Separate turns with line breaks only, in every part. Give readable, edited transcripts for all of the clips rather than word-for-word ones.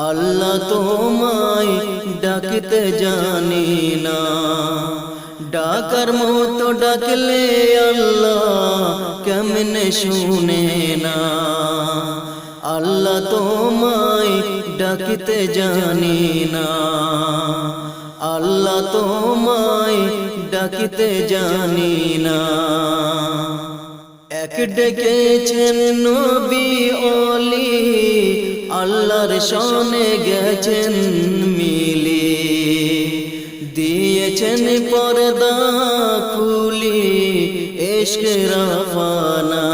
আল্লাহ তোমায় ডাকতে জানি না, ডাকার মতো ডাকলে আল্লাহ কেমনে শুনে না। আল্লাহ তোমায় ডাকতে জানি না, আল্লাহ তোমায় ডাকতে জানি না। এক ডেকেছেন নবী ওলি, আল্লাহর শনে গেছেন মিলি, দিয়েছেন পর্দা খুলি ইশক রাফানা।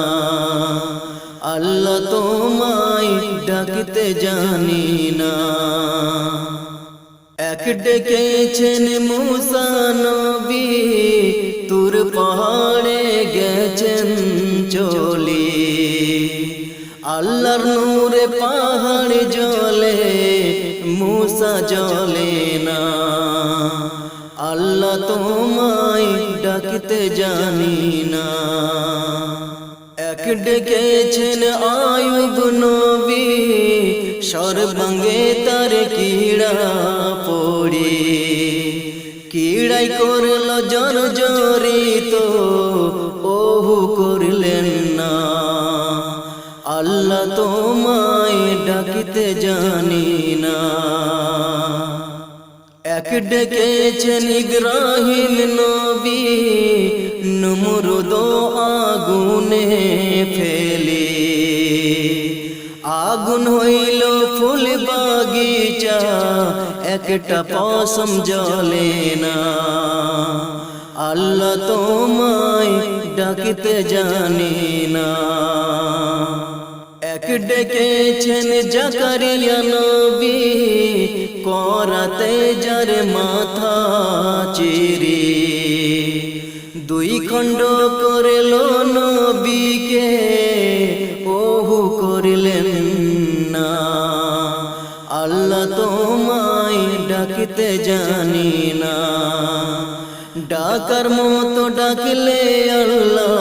আল্লাহ তোমায় ডাকতে জানি না। এক ডেকেছেন মুসা নবী, তুর পাহাড়ে গেছেন চলি, আল্লাহর নূরে পাহাড় জ্বলে মুসা জ্বলে না। আল্লাহ তোমায় ডাকতে জানি না। এক ডেকেছেন আয়ুব নবী, সর্বাঙ্গে তার কীড়া পড়ি, কীড়াই করল জর্জরিত, ওহু করলেন না। আল্লাহ তোমায় ডাকতে জানি না। এক ডেকেছেন ইব্রাহিম নবী, নমরুদ আগুনে ফেলি, আগুন হইল ফুল বাগিচা, একটা পশম জ্বলে না। আল্লাহ তোমায় ডাকতে জানি না। এক ডেকেছেন জাকারিয়া নবী, করাতে যার মাথা চিরি, দুই খণ্ড করল নবীকে, ওহু করলেন না। আল্লাহ তোমায় ডাকতে জানি না, ডাকার মতো ডাকলে আল্লাহ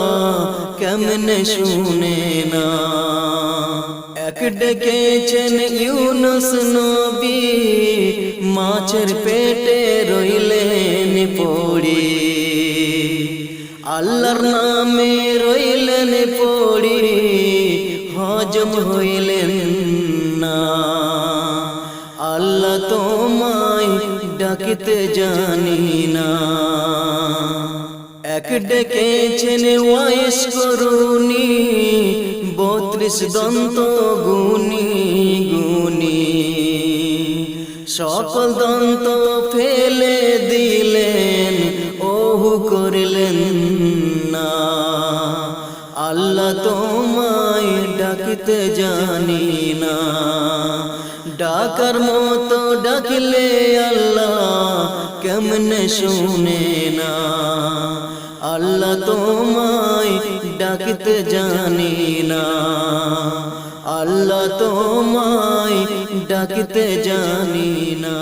কেমনে শুনে না। এক ডেকেছেন ইউনুস নবী, মাছের পেটে রইলেন পড়ি, আল্লাহর নামে রইলেন পড়ি, হজম হইলেন না। আল্লাহ তোমায় ডাকতে জানি না। এক ডেকেছেন ওয়াইস করুনি, 32 দন্ত গুনি গুনি, সকল দন্ত ফেলে দিলেন, ওহু করলেন না। আল্লাহ তোমায় ডাকতে জানি না, ডাকার মতো ডাকলে আল্লাহ কেমনে শুনে না। আল্লাহ তোমায় ডাকতে জানি না, আল্লাহ তোমায় ডাকতে জানি না।